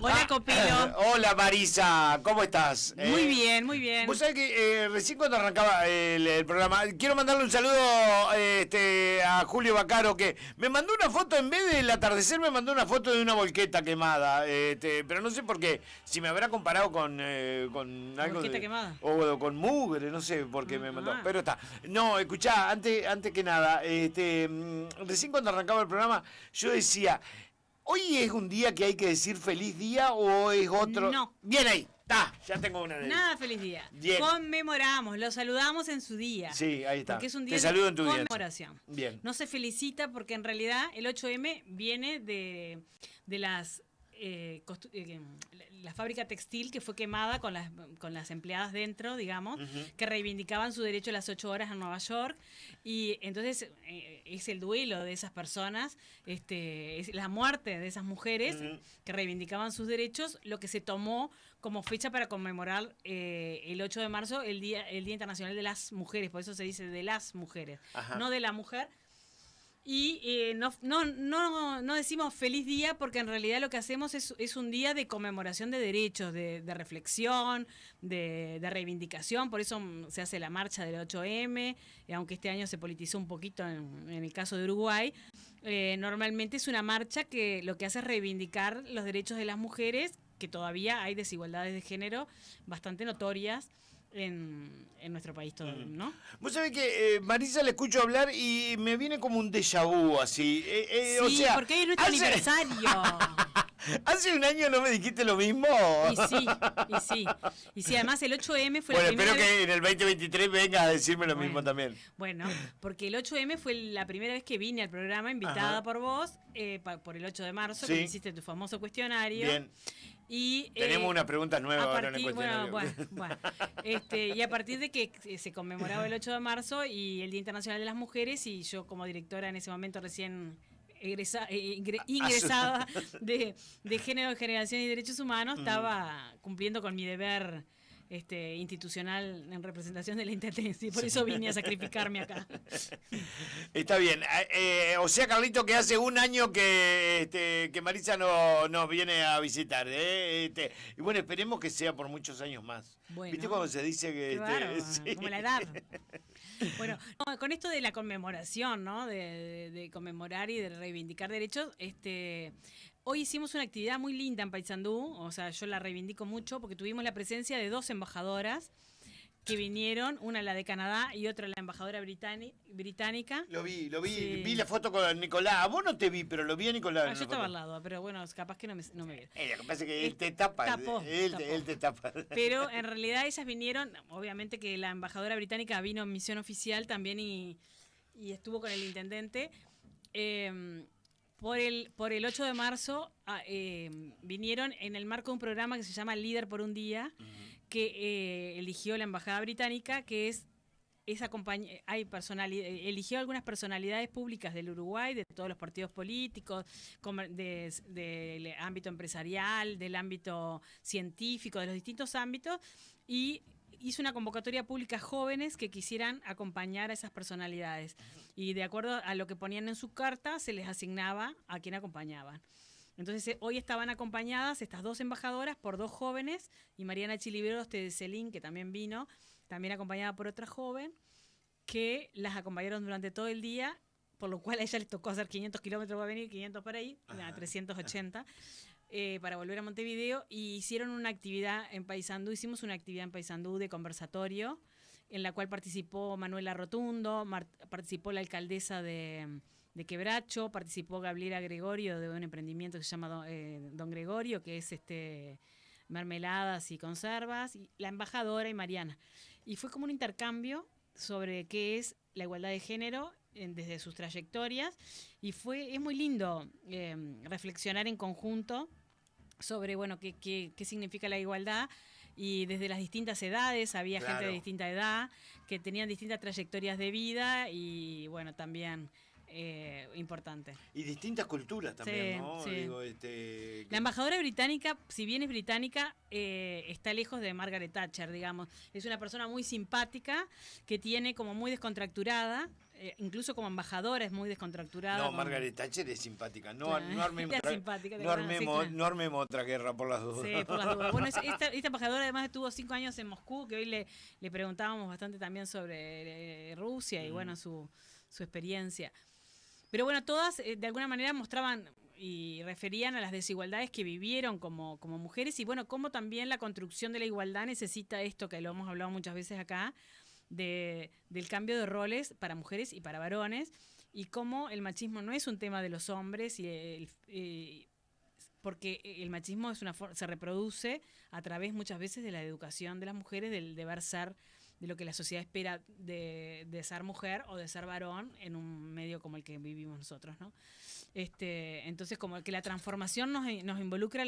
Hola, Copelo. Hola, Marisa, ¿cómo estás? Muy bien, muy bien. Vos sabés que recién cuando arrancaba el programa, quiero mandarle un saludo a Julio Bacaro, que me mandó una foto, en vez del atardecer, me mandó una foto de una volqueta quemada. Pero no sé por qué, si me habrá comparado con algo ¿Volqueta quemada? O con mugre, no sé por qué me mandó. Pero está. No, escuchá, antes que nada, recién cuando arrancaba el programa, yo decía, ¿hoy es un día que hay que decir feliz día o es otro? No. Bien ahí, está, ya tengo una de ellas. Nada, feliz día. Bien. Conmemoramos, lo saludamos en su día. Sí, ahí está. Porque es un día Te saludo en tu de día. conmemoración. Bien. No se felicita porque en realidad el 8M viene de las la fábrica textil que fue quemada con las empleadas dentro, digamos, que reivindicaban su derecho a las 8 horas en Nueva York, y entonces es el duelo de esas personas, es la muerte de esas mujeres que reivindicaban sus derechos, lo que se tomó como fecha para conmemorar el 8 de marzo, el Día Internacional de las Mujeres, por eso se dice de las mujeres, no de la mujer. Y no decimos feliz día porque en realidad lo que hacemos es un día de conmemoración de derechos, de reflexión, de reivindicación. Por eso se hace la marcha del 8M, aunque este año se politizó un poquito en el caso de Uruguay. Normalmente es una marcha que lo que hace es reivindicar los derechos de las mujeres, que todavía hay desigualdades de género bastante notorias en nuestro país todo, ¿no? Vos sabés que Marisa le escucho hablar y me viene como un déjà vu así. Sí, o sea, porque hoy es nuestro aniversario. ¿Hace un año no me dijiste lo mismo? Y sí, además el 8M fue bueno, la primera espero que en el 2023 vengas a decirme lo mismo también. Bueno, porque el 8M fue la primera vez que vine al programa, invitada por vos, por el 8 de marzo, que hiciste tu famoso cuestionario. Bien. Y, tenemos unas preguntas nuevas ahora en el cuestionario. Bueno. Y a partir de que se conmemoraba el 8 de marzo y el Día Internacional de las Mujeres, y yo como directora en ese momento recién ingresada de Género, Generación y Derechos Humanos, estaba cumpliendo con mi deber institucional en representación de la Intendencia, y por eso vine a sacrificarme acá. Está bien. O sea, Carlito, que hace un año que Marisa nos viene a visitar. Y bueno, esperemos que sea por muchos años más. Bueno, ¿viste cómo se dice que sí, como la edad? Bueno, con esto de la conmemoración, ¿no? De conmemorar y de reivindicar derechos, hoy hicimos una actividad muy linda en Paysandú, o sea, yo la reivindico mucho porque tuvimos la presencia de 2 embajadoras que vinieron, una la de Canadá y otra la embajadora británica. Lo vi, Sí. Vi la foto con Nicolás. A vos no te vi, pero lo vi a Nicolás. Yo estaba al lado, pero bueno, capaz que no me vieron. Lo que pasa es que él te tapa. Él te tapa. Pero en realidad ellas vinieron, obviamente que la embajadora británica vino en misión oficial también y estuvo con el intendente. Por el 8 de marzo vinieron en el marco de un programa que se llama Líder por un Día, que eligió la Embajada Británica, que eligió algunas personalidades públicas del Uruguay, de todos los partidos políticos, del ámbito empresarial, del ámbito científico, de los distintos ámbitos, y hizo una convocatoria pública a jóvenes que quisieran acompañar a esas personalidades. Y de acuerdo a lo que ponían en su carta, se les asignaba a quien acompañaban. Entonces, hoy estaban acompañadas estas 2 embajadoras por 2 jóvenes, y Mariana Chiliberos de Celín, que también vino, también acompañada por otra joven, que las acompañaron durante todo el día, por lo cual a ella les tocó hacer 500 kilómetros para venir, 500 para ir, 380. Para volver a Montevideo, y hicieron una actividad en Paysandú, hicimos una actividad en Paysandú de conversatorio, en la cual participó Manuela Rotundo, participó la alcaldesa de Quebracho, participó Gabriela Gregorio de un emprendimiento que se llama Don Gregorio, que es mermeladas y conservas, y la embajadora y Mariana. Y fue como un intercambio sobre qué es la igualdad de género desde sus trayectorias, y es muy lindo reflexionar en conjunto sobre qué significa la igualdad, y desde las distintas edades, había gente de distinta edad que tenían distintas trayectorias de vida, y bueno, también importante. Y distintas culturas también, ¿no? Sí. Digo, La embajadora británica, si bien es británica, está lejos de Margaret Thatcher, digamos. Es una persona muy simpática, que tiene como muy descontracturada, incluso como embajadora es muy descontracturada. No, Margaret Thatcher es simpática. No, no armemos otra guerra por las dudas. Sí, por las dudas. Bueno, esta embajadora además estuvo 5 años en Moscú, que hoy le preguntábamos bastante también sobre Rusia y bueno, su experiencia. Pero bueno, todas de alguna manera mostraban y referían a las desigualdades que vivieron como mujeres y bueno, cómo también la construcción de la igualdad necesita esto, que lo hemos hablado muchas veces acá, del cambio de roles para mujeres y para varones, y cómo el machismo no es un tema de los hombres, porque el machismo se reproduce a través muchas veces de la educación de las mujeres, del deber ser, de lo que la sociedad espera de ser mujer o de ser varón en un medio como el que vivimos nosotros, ¿no? Entonces, como que la transformación nos involucra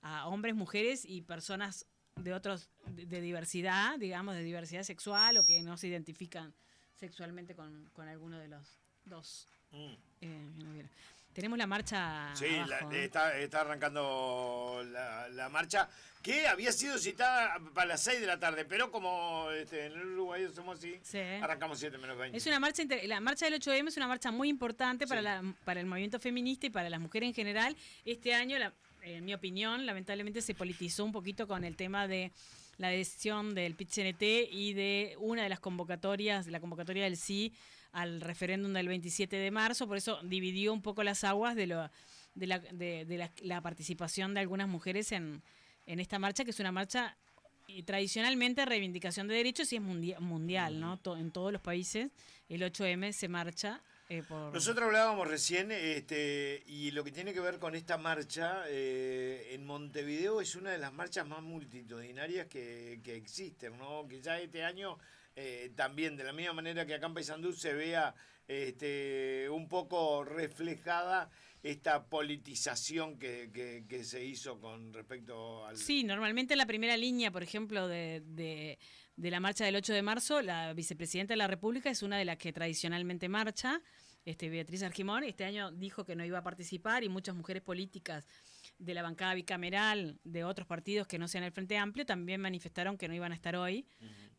a hombres, mujeres y personas de diversidad, digamos, de diversidad sexual o que no se identifican sexualmente con alguno de los dos. Tenemos la marcha. Sí, abajo, está arrancando la marcha, que había sido citada para las 6 de la tarde, pero como en el Uruguay somos así, sí, arrancamos 7 menos 20. Es una marcha, la marcha del 8M es una marcha muy importante para el movimiento feminista y para las mujeres en general. Este año, en mi opinión, lamentablemente se politizó un poquito con el tema de la decisión del PIT-CNT y de una de las convocatorias, la convocatoria del sí al referéndum del 27 de marzo, por eso dividió un poco las aguas de la participación de algunas mujeres en esta marcha, que es una marcha tradicionalmente reivindicación de derechos y es mundial, ¿no? En todos los países el 8M se marcha. Nosotros hablábamos recién, y lo que tiene que ver con esta marcha, en Montevideo es una de las marchas más multitudinarias que existen, ¿no? Que ya este año también, de la misma manera que acá en Paysandú se vea un poco reflejada esta politización que se hizo con respecto al... Sí, normalmente en la primera línea, por ejemplo, de la marcha del 8 de marzo, la vicepresidenta de la República es una de las que tradicionalmente marcha, Beatriz Argimón. Este año dijo que no iba a participar y muchas mujeres políticas de la bancada bicameral de otros partidos que no sean el Frente Amplio también manifestaron que no iban a estar hoy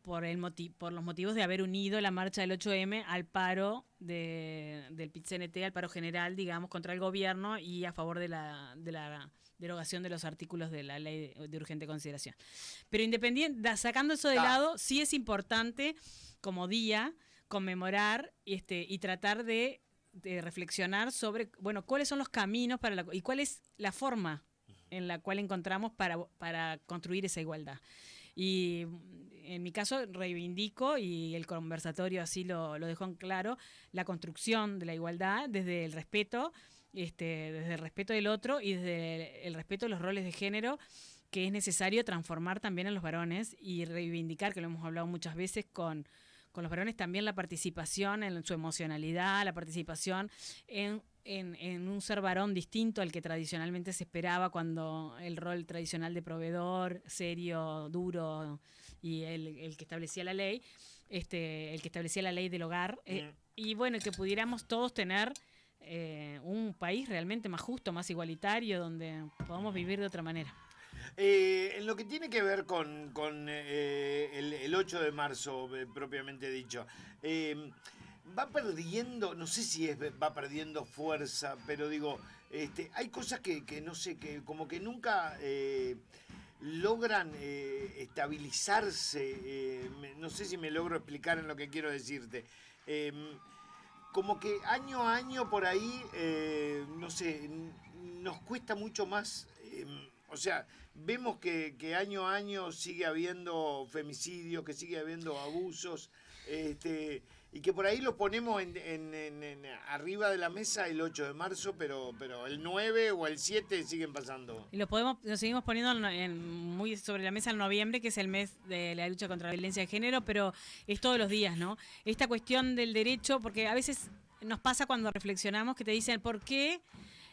por los motivos de haber unido la marcha del 8M al paro del PIT-CNT, al paro general, digamos, contra el gobierno y a favor de la derogación de los artículos de la ley de urgente consideración. Pero sacando eso de lado, sí es importante como día conmemorar y tratar de reflexionar sobre, bueno, cuáles son los caminos y cuál es la forma en la cual encontramos para construir esa igualdad. Y en mi caso reivindico, y el conversatorio así lo dejó en claro, la construcción de la igualdad desde el respeto, desde el respeto del otro y desde el respeto de los roles de género, que es necesario transformar también en los varones y reivindicar, que lo hemos hablado muchas veces con los varones, también la participación en su emocionalidad, la participación en un ser varón distinto al que tradicionalmente se esperaba, cuando el rol tradicional de proveedor, serio, duro, y el que establecía la ley, el que establecía la ley del hogar, y bueno, que pudiéramos todos tener un país realmente más justo, más igualitario, donde podamos vivir de otra manera. En lo que tiene que ver con el 8 de marzo, propiamente dicho, va perdiendo, no sé si va perdiendo fuerza, pero digo, hay cosas que no sé, que como que nunca logran estabilizarse, no sé si me logro explicar en lo que quiero decirte. Como que año a año por ahí, no sé, nos cuesta mucho más, o sea, vemos que año a año sigue habiendo femicidios, que sigue habiendo abusos, y que por ahí lo ponemos arriba de la mesa el 8 de marzo, pero el 9 o el 7 siguen pasando. Y lo seguimos poniendo muy sobre la mesa en noviembre, que es el mes de la lucha contra la violencia de género, pero es todos los días, ¿no? Esta cuestión del derecho, porque a veces nos pasa cuando reflexionamos que te dicen, ¿por qué?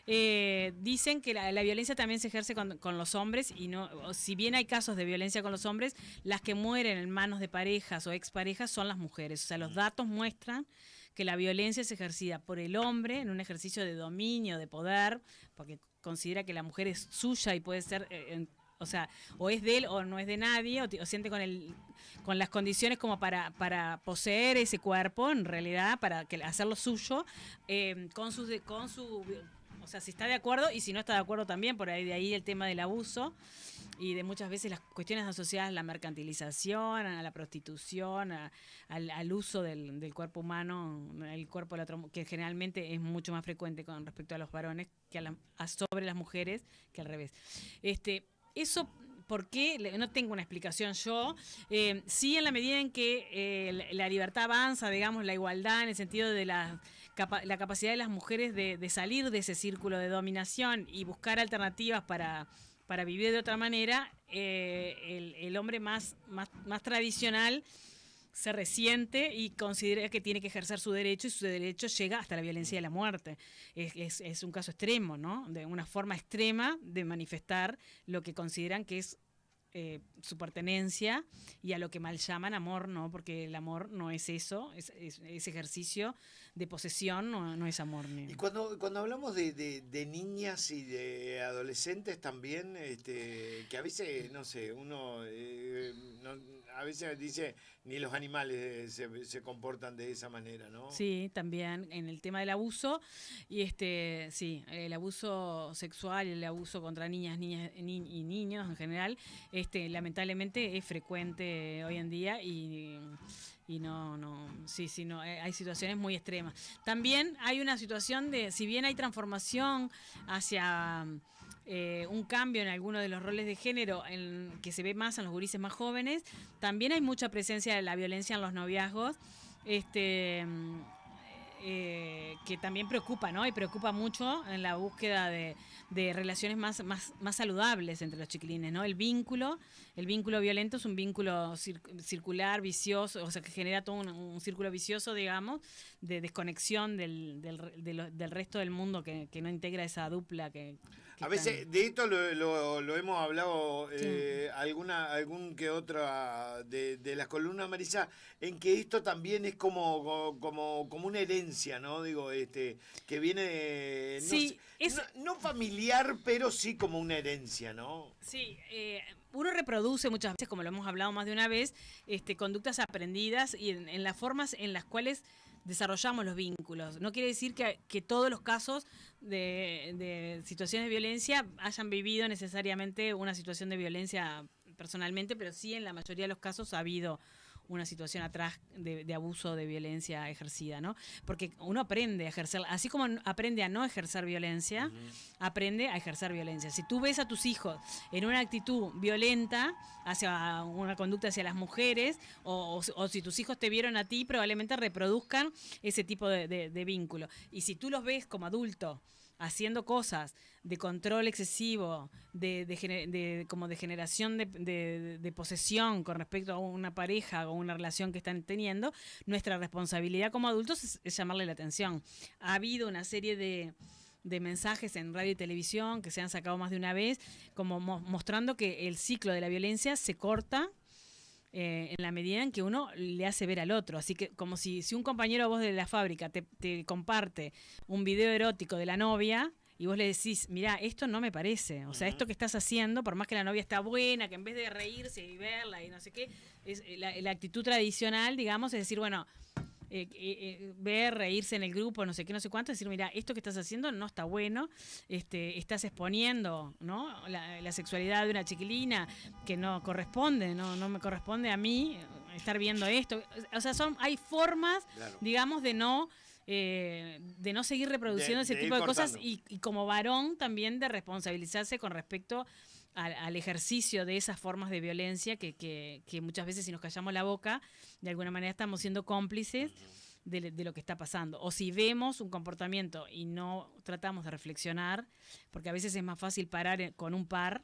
Dicen que la violencia también se ejerce con los hombres, y no, si bien hay casos de violencia con los hombres, las que mueren en manos de parejas o exparejas son las mujeres. O sea, los datos muestran que la violencia es ejercida por el hombre en un ejercicio de dominio, de poder, porque considera que la mujer es suya y puede ser o sea, o es de él o no es de nadie, o siente con las condiciones como para poseer ese cuerpo, en realidad, para hacerlo suyo, o sea, si está de acuerdo y si no está de acuerdo también, por ahí de ahí el tema del abuso y de muchas veces las cuestiones asociadas a la mercantilización, a la prostitución, al uso del cuerpo humano, el cuerpo del otro, que generalmente es mucho más frecuente con respecto a los varones que sobre las mujeres que al revés. Eso, ¿por qué? No tengo una explicación yo. Sí, en la medida en que la libertad avanza, digamos, la igualdad en el sentido de la capacidad de las mujeres de salir de ese círculo de dominación y buscar alternativas para vivir de otra manera, el hombre más tradicional se resiente y considera que tiene que ejercer su derecho, y su derecho llega hasta la violencia y la muerte. Es un caso extremo, ¿no? De una forma extrema de manifestar lo que consideran que es su pertenencia, y a lo que mal llaman amor, ¿no? Porque el amor no es eso, es ejercicio de posesión, no es amor. Y cuando hablamos de niñas y de adolescentes también, que a veces, no sé, uno a veces dice, ni los animales se comportan de esa manera, ¿no? Sí, también en el tema del abuso, y sí, el abuso sexual y el abuso contra niñas y niños en general, lamentablemente es frecuente hoy en día, y hay situaciones muy extremas. También hay una situación de, si bien hay transformación hacia un cambio en algunos de los roles de género que se ve más en los gurises más jóvenes, también hay mucha presencia de la violencia en los noviazgos, que también preocupa, ¿no? Y preocupa mucho en la búsqueda de relaciones más saludables entre los chiquilines, ¿no? El vínculo violento es un vínculo circular, vicioso, o sea, que genera todo un círculo vicioso, digamos, de desconexión del resto del mundo que no integra esa dupla que a veces de esto lo hemos hablado, sí. Algún que otra de las columnas, Marisa, en que esto también es como una herencia, ¿no? Digo, que viene sí, no familiar, pero sí como una herencia, ¿no? Sí, uno reproduce muchas veces, como lo hemos hablado más de una vez, conductas aprendidas y en las formas en las cuales desarrollamos los vínculos. No quiere decir que todos los casos de situaciones de violencia hayan vivido necesariamente una situación de violencia personalmente, pero sí en la mayoría de los casos ha habido una situación atrás de abuso, de violencia ejercida, ¿no? Porque uno aprende a ejercer, así como aprende a no ejercer violencia, aprende a ejercer violencia. Si tú ves a tus hijos en una actitud violenta hacia una conducta hacia las mujeres, o si tus hijos te vieron a ti, probablemente reproduzcan ese tipo de vínculo. Y si tú los ves como adulto haciendo cosas de control excesivo, como de generación de posesión con respecto a una pareja o una relación que están teniendo, nuestra responsabilidad como adultos es llamarle la atención. Ha habido una serie de mensajes en radio y televisión que se han sacado más de una vez, como mostrando que el ciclo de la violencia se corta en la medida en que uno le hace ver al otro. Así que como si un compañero vos de la fábrica te comparte un video erótico de la novia y vos le decís, mirá, esto no me parece, o sea, esto que estás haciendo, por más que la novia está buena, que en vez de reírse y verla y no sé qué, es la actitud tradicional, digamos, es decir, bueno, ver, reírse en el grupo, no sé qué, no sé cuánto, decir, mira, esto que estás haciendo no está bueno, estás exponiendo, ¿no? La sexualidad de una chiquilina que no corresponde, no me corresponde a mí estar viendo esto. O sea, hay formas, claro, digamos, de no seguir reproduciendo ese tipo de cosas, y como varón también de responsabilizarse con respecto al ejercicio de esas formas de violencia que muchas veces, si nos callamos la boca, de alguna manera estamos siendo cómplices de lo que está pasando. O si vemos un comportamiento y no tratamos de reflexionar, porque a veces es más fácil parar con un par,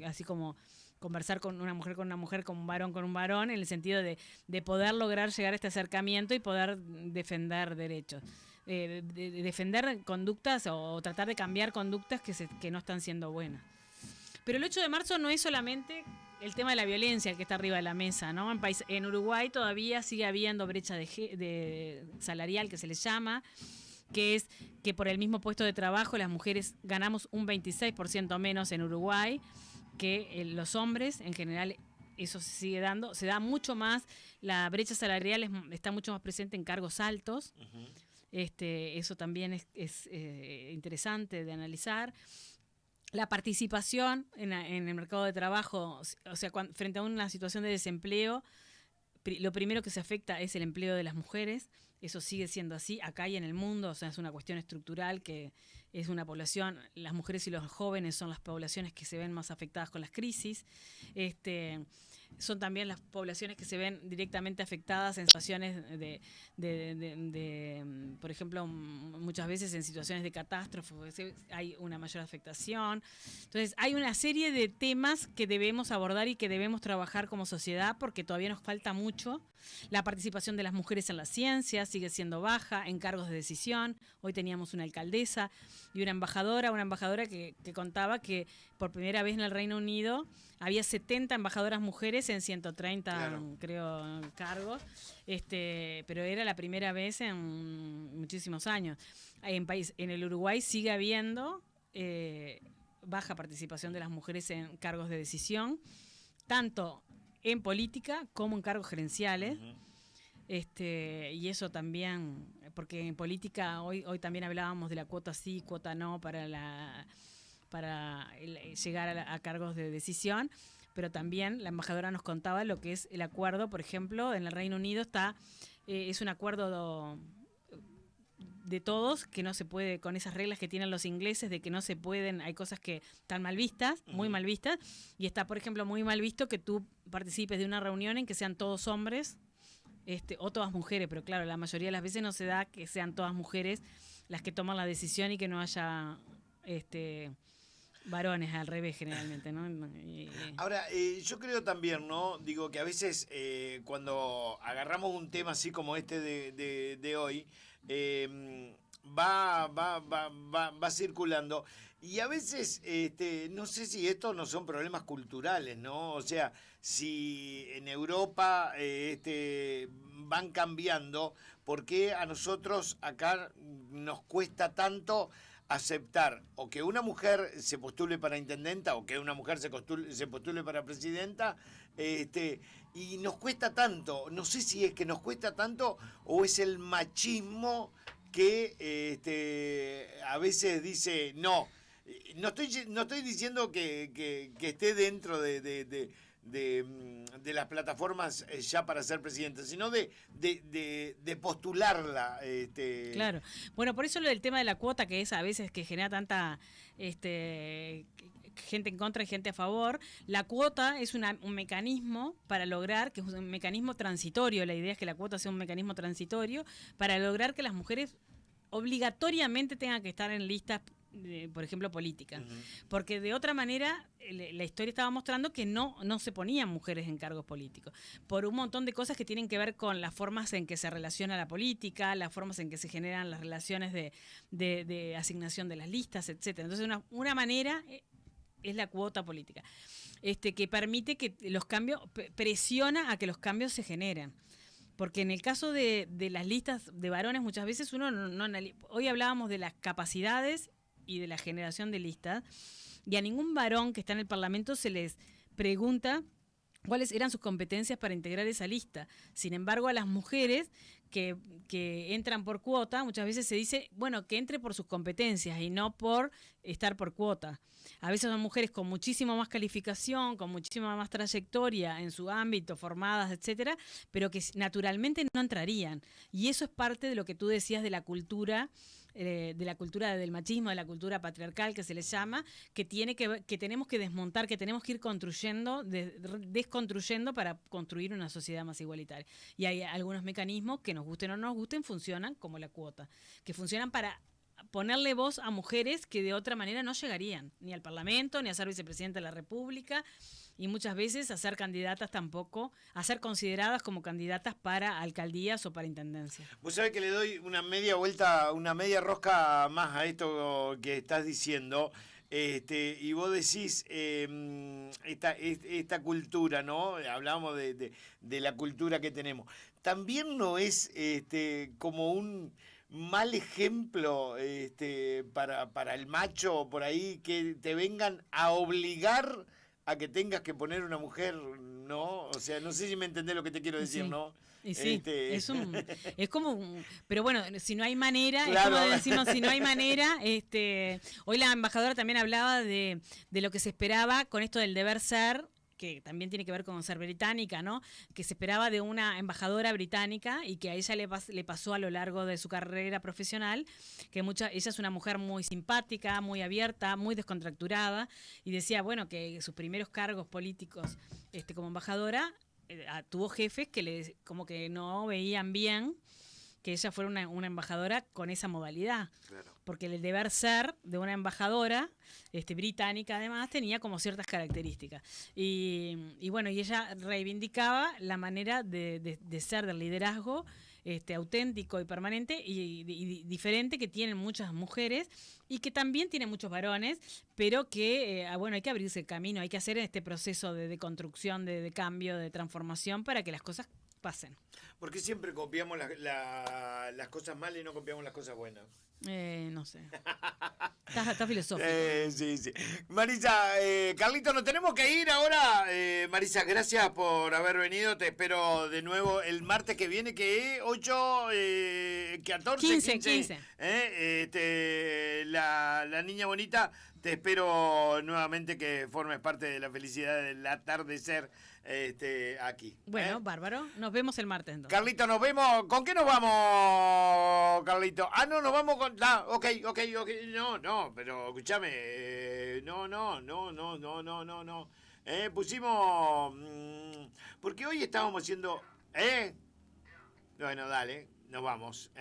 así como conversar con una mujer, con un varón, en el sentido de poder lograr llegar a este acercamiento y poder defender derechos. De defender conductas o tratar de cambiar conductas que no están siendo buenas. Pero el 8 de marzo no es solamente el tema de la violencia el que está arriba de la mesa, ¿no? En Uruguay todavía sigue habiendo brecha de salarial, que se le llama, que es que por el mismo puesto de trabajo las mujeres ganamos un 26% menos en Uruguay, que los hombres en general eso se sigue dando, se da mucho más, la brecha salarial está mucho más presente en cargos altos. Uh-huh. Eso también es interesante de analizar. La participación en el mercado de trabajo, o sea, frente a una situación de desempleo, lo primero que se afecta es el empleo de las mujeres. Eso sigue siendo así acá y en el mundo, o sea, es una cuestión estructural que es una población, las mujeres y los jóvenes son las poblaciones que se ven más afectadas con las crisis. Son también las poblaciones que se ven directamente afectadas en situaciones de por ejemplo, muchas veces en situaciones de catástrofe hay una mayor afectación. Entonces, hay una serie de temas que debemos abordar y que debemos trabajar como sociedad porque todavía nos falta mucho. La participación de las mujeres en la ciencia sigue siendo baja, en cargos de decisión. Hoy teníamos una alcaldesa y una embajadora que contaba que por primera vez en el Reino Unido había 70 embajadoras mujeres en 130, claro, creo, cargos, pero era la primera vez en muchísimos años. En el Uruguay sigue habiendo baja participación de las mujeres en cargos de decisión, tanto en política como en cargos gerenciales. Uh-huh. Y eso también, porque en política hoy también hablábamos de la cuota sí, cuota no para llegar a cargos de decisión, pero también la embajadora nos contaba lo que es el acuerdo, por ejemplo, en el Reino Unido es un acuerdo de todos, que no se puede, con esas reglas que tienen los ingleses, de que no se pueden, hay cosas que están mal vistas, muy mal vistas, y está, por ejemplo, muy mal visto que tú participes de una reunión en que sean todos hombres, o todas mujeres, pero claro, la mayoría de las veces no se da que sean todas mujeres las que toman la decisión y que no haya varones, al revés generalmente, ¿no? Ahora, yo creo también, ¿no? Digo que a veces cuando agarramos un tema así como este de hoy, va circulando y a veces no sé si estos no son problemas culturales, ¿no? O sea, si en Europa van cambiando, ¿por qué a nosotros acá nos cuesta tanto aceptar o que una mujer se postule para intendenta o que una mujer se postule para presidenta, y nos cuesta tanto? No sé si es que nos cuesta tanto o es el machismo que a veces dice no estoy diciendo que esté dentro de las plataformas ya para ser presidenta, sino de postularla. Claro. Bueno, por eso lo del tema de la cuota, que es a veces que genera tanta gente en contra y gente a favor. La cuota es un mecanismo para lograr, que es un mecanismo transitorio, la idea es que la cuota sea un mecanismo transitorio para lograr que las mujeres obligatoriamente tengan que estar en listas, por ejemplo, políticas. Uh-huh. Porque de otra manera, la historia estaba mostrando que no se ponían mujeres en cargos políticos, por un montón de cosas que tienen que ver con las formas en que se relaciona la política, las formas en que se generan las relaciones de asignación de las listas, etcétera. Entonces, una manera es la cuota política, que permite que los cambios, presiona a que los cambios se generen. Porque en el caso de las listas de varones, muchas veces uno no hoy hablábamos de las capacidades y de la generación de listas, y a ningún varón que está en el Parlamento se les pregunta cuáles eran sus competencias para integrar esa lista. Sin embargo, a las mujeres que entran por cuota, muchas veces se dice, bueno, que entre por sus competencias y no por estar por cuota. A veces son mujeres con muchísima más calificación, con muchísima más trayectoria en su ámbito, formadas, etcétera, pero que naturalmente no entrarían. Y eso es parte de lo que tú decías de la cultura del machismo, de la cultura patriarcal que se les llama, que tenemos que desmontar, que tenemos que ir construyendo, desconstruyendo para construir una sociedad más igualitaria. Y hay algunos mecanismos que nos gusten o no nos gusten, funcionan como la cuota, que funcionan para ponerle voz a mujeres que de otra manera no llegarían ni al Parlamento, ni a ser vicepresidenta de la República, y muchas veces a ser candidatas tampoco, a ser consideradas como candidatas para alcaldías o para intendencias. Vos sabés que le doy una media vuelta, una media rosca más a esto que estás diciendo, y vos decís esta cultura, ¿no? Hablábamos de la cultura que tenemos. También no es como un mal ejemplo para el macho por ahí, que te vengan a obligar a que tengas que poner una mujer, ¿no? O sea, no sé si me entendés lo que te quiero decir, Sí. ¿no? Y sí, es como pero bueno, si no hay manera, Claro. es como decirnos, si no hay manera, hoy la embajadora también hablaba de lo que se esperaba con esto del deber ser, que también tiene que ver con ser británica, ¿no? Que se esperaba de una embajadora británica y que a ella le pasó a lo largo de su carrera profesional, que ella es una mujer muy simpática, muy abierta, muy descontracturada, y decía, bueno, que sus primeros cargos políticos como embajadora tuvo jefes que como que no veían bien que ella fuera una embajadora con esa modalidad. Claro. Porque el deber ser de una embajadora británica, además, tenía como ciertas características. Y bueno, y ella reivindicaba la manera de ser, del liderazgo auténtico y permanente y diferente que tienen muchas mujeres y que también tienen muchos varones, pero que, bueno, hay que abrirse el camino, hay que hacer este proceso de construcción, de cambio, de transformación para que las cosas pasen. Porque siempre copiamos las cosas malas y no copiamos las cosas buenas. No sé. Está filosófico. Sí, sí. Marisa, Carlito, nos tenemos que ir ahora. Marisa, gracias por haber venido. Te espero de nuevo el martes que viene, que es 8, 14, 15. La niña bonita, te espero nuevamente que formes parte de la felicidad del atardecer aquí. Bueno, bárbaro. Nos vemos el martes entonces. Carlito, nos vemos. ¿Con qué nos vamos, Carlito? Ah, no, nos vamos con... ok. No, pero escúchame. No. Pusimos... porque hoy estábamos haciendo... Bueno, dale, nos vamos.